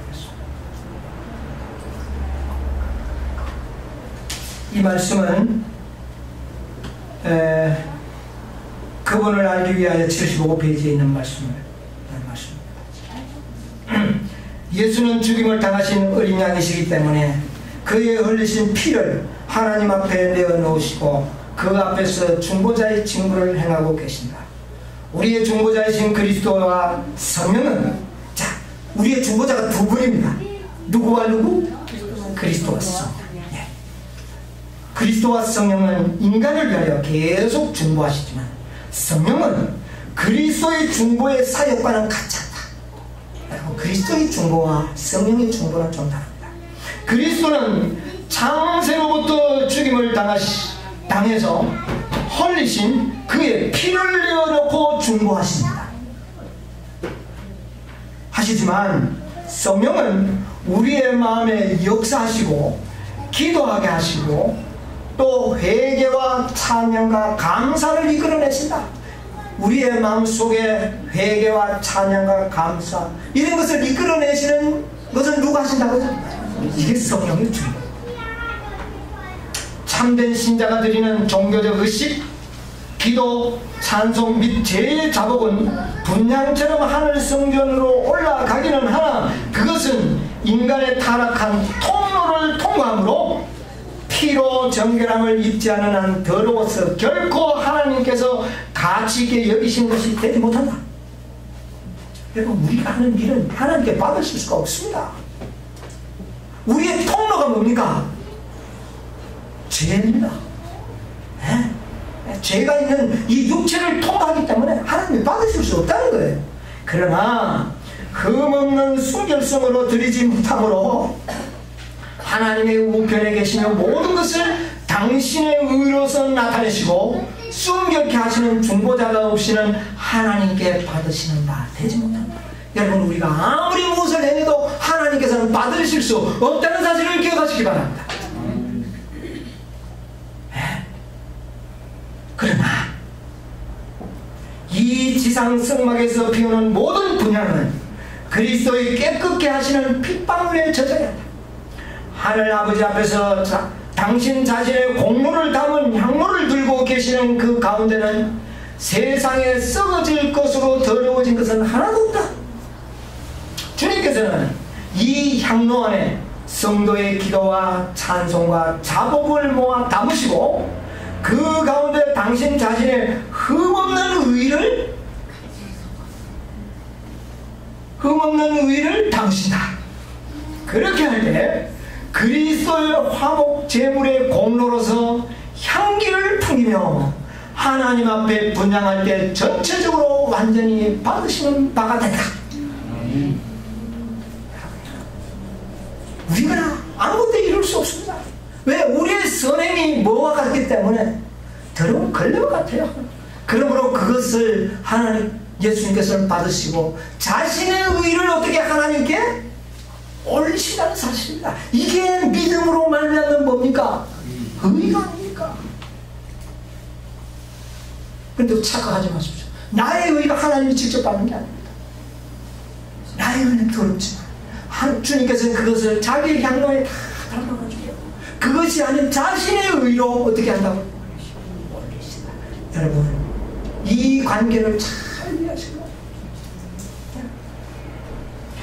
이 말씀은 그분을 알기 위하여 75페이지에 있는 말씀입니다. 예수는 죽임을 당하신 어린 양이시기 때문에 그의 흘리신 피를 하나님 앞에 내어놓으시고 그 앞에서 중보자의 직무를 행하고 계신다. 우리의 중보자이신 그리스도와 성령은, 자, 우리의 중보자가 두 분입니다. 누구와 누구? 그리스도와 성령. 예. 그리스도와 성령은 인간을 위하여 계속 중보하시지만 성령은 그리스도의 중보의 사역과는 같지 않다. 그리스도의 중보와 성령의 중보는 좀 다릅니다. 그리스도는 창세로부터 죽임을 당해서 흘리신 그의 피를 내어놓고 중보하십니다. 하시지만 성령은 우리의 마음에 역사하시고 기도하게 하시고 또 회개와 찬양과 감사를 이끌어내신다. 우리의 마음속에 회개와 찬양과 감사 이런 것을 이끌어내시는 것은 누가 하신다고요? 이게 성령의 중보. 참된 신자가 드리는 종교적 의식, 기도, 찬송 및 제의 자복은 분향처럼 하늘 성전으로 올라가기는 하나 그것은 인간의 타락한 통로를 통과함으로 피로 정결함을 입지 않은 한 더러워서 결코 하나님께서 가치 있게 여기신 것이 되지 못한다. 여러분, 우리가 하는 일은 하나님께 받으실 수가 없습니다. 우리의 통로가 뭡니까? 죄입니다. 죄가 있는 이 육체를 통과하기 때문에 하나님이 받으실 수 없다는 거예요. 그러나 흠없는 순결성으로 드리지 못함으로 하나님의 우편에 계시며 모든 것을 당신의 의로서 나타내시고 순결케 하시는 중보자가 없이는 하나님께 받으시는 바 되지 못합니다. 여러분, 우리가 아무리 무엇을 행해도 하나님께서는 받으실 수 없다는 사실을 기억하시기 바랍니다. 그러나 이 지상 성막에서 피우는 모든 분향은 그리스도의 깨끗게 하시는 핏방울에 젖어야 한다. 하늘 아버지 앞에서 당신 자신의 공로를 담은 향로를 들고 계시는 그 가운데는 세상에 썩어질 것으로 더러워진 것은 하나도 없다. 주님께서는 이 향로 안에 성도의 기도와 찬송과 자복을 모아 담으시고 그 가운데 당신 자신의 흠없는 의를 담으신다. 그렇게 할 때 그리스도의 화목 제물의 공로로서 향기를 풍기며 하나님 앞에 분향할 때 전체적으로 완전히 받으시는 바가 된다. 우리가 아무것도 이룰 수 없습니다. 왜? 우리의 선행이 뭐와 같기 때문에 더러운 걸레와 같아요. 그러므로 그것을 하나님 예수님께서는 받으시고 자신의 의를 어떻게 하나님께 올리신다는 사실입니다. 이게 믿음으로 말미암는 뭡니까? 의가 아닙니까? 그런데 착각하지 마십시오. 나의 의가 하나님이 직접 받는 게 아닙니다. 나의 의는 더럽지만 주님께서는 그것을 자기 향로에 다 담아가지고 그것이 아닌 자신의 의로 어떻게 한다고? 올리신다. 여러분, 이 관계를 잘 이해하시고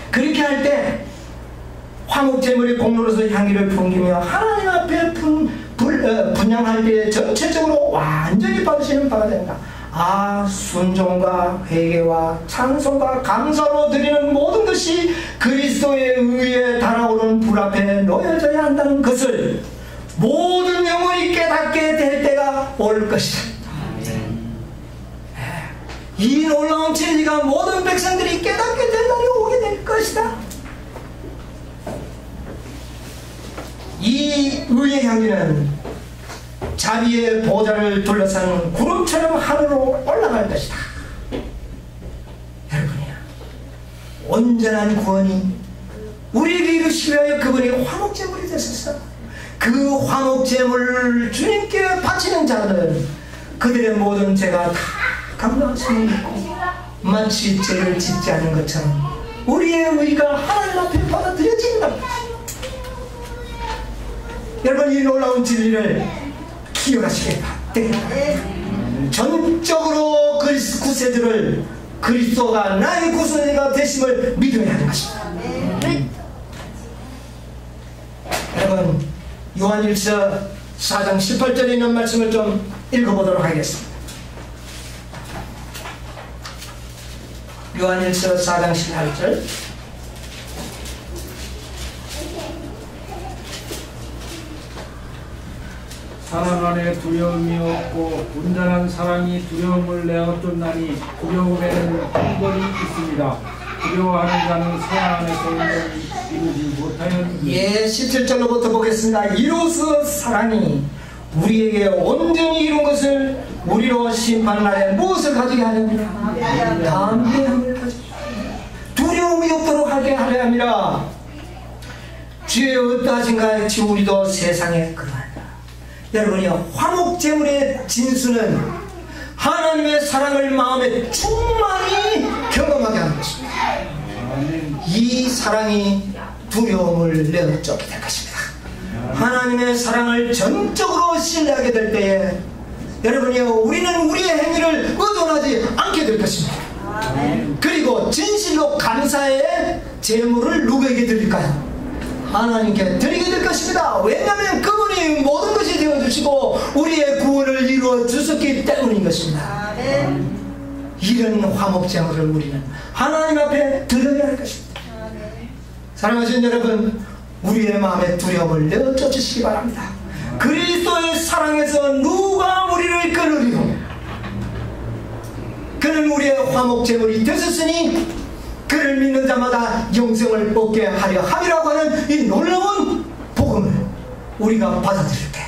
그렇게 할 때 화목제물의 공로로서 향기를 풍기며 하나님 앞에 분향할 때 전체적으로 완전히 받으시는 바가 된다. 순종과 회개와 찬송과 감사로 드리는 모든 것이 그리스도의 의에 달아오르는 불 앞에 놓여져야 한다는 것을 모든 영혼이 깨닫게 될 때가 올 것이다. 이 놀라운 진리가 모든 백성들이 깨닫게 될 날이 오게 될 것이다. 이 의의 향기는 자비의 보좌를 둘러싼 구름처럼 하늘로 올라갈 것이다. 여러분이야, 온전한 구원이 우리에게 이루시기 위하여 그분이 화목제물이 되셨어. 그 화목제물을 주님께 바치는 자들, 그들의 모든 죄가 다 감당하심을 믿고 마치 죄를 짓지 않은 것처럼 우리의 의가 하나님 앞에 받아들여진다. 여러분, 이 놀라운 진리를 기억하시기 바랍니다. 전적으로 구세주를 그리스도가 나의 구세주가 되심을 믿어야 하는 것입니다. 여러분, 요한일서 4장 18절에 있는 말씀을 좀 읽어보도록 하겠습니다. 요한일서 4장 18절. 사랑 안에 두려움이 없고 온전한 사랑이 두려움을 내어쫓나니 두려움에는 형벌이 있습니다. 두려워하는 자는 새 안에서 온전히 이루지 못하였느니라. 17절로부터 보겠습니다. 이로써 사랑이 우리에게 온전히 이룬 것을 우리로 심판날에 무엇을 가지게 하렵니까? 담대함을 가지게, 두려움이 없도록 하게 하려 함이라. 주의 어떠하신가? 우리도 세상에 그러하니라. 여러분이요, 화목제물의 진수는 하나님의 사랑을 마음에 충만히 경험하게 하는 것입니다. 이 사랑이 두려움을 내어쫓게 될 것입니다. 하나님의 사랑을 전적으로 신뢰하게 될 때에 여러분이요, 우리는 우리의 행위를 의존하지 않게 될 것입니다. 그리고 진실로 감사의 제물을 누구에게 드릴까요? 하나님께 드리게 될 것입니다. 왜냐하면 그분이 모든 것이 되어주시고 우리의 구원을 이루어 주셨기 때문인 것입니다. 이런 화목제물을 우리는 하나님 앞에 드려야 할 것입니다. 사랑하시는 여러분, 우리의 마음에 두려움을 내어쫓으시기 바랍니다. 그리스도의 사랑에서 누가 우리를 끊으리요? 그는 우리의 화목제물이 되셨으니 그를 믿는 자마다 영생을 얻게 하려 함이라고 하는 이 놀라운 복음을 우리가 받아들일 때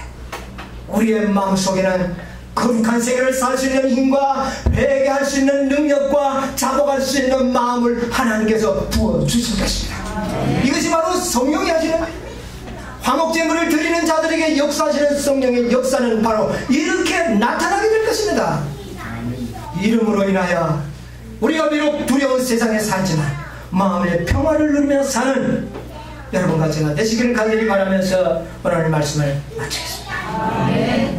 우리의 마음속에는 거룩한 세계를 살 수 있는 힘과 회개할 수 있는 능력과 자복할 수 있는 마음을 하나님께서 부어주실 것입니다. 이것이 바로 성령이 하시는, 화목제물을 드리는 자들에게 역사하시는 성령의 역사는 바로 이렇게 나타나게 될 것입니다. 이름으로 인하여 우리가 비록 두려운 세상에 살지만 마음의 평화를 누리며 사는 여러분과 제가 되시기를 간절히 바라면서 오늘 말씀을 마치겠습니다.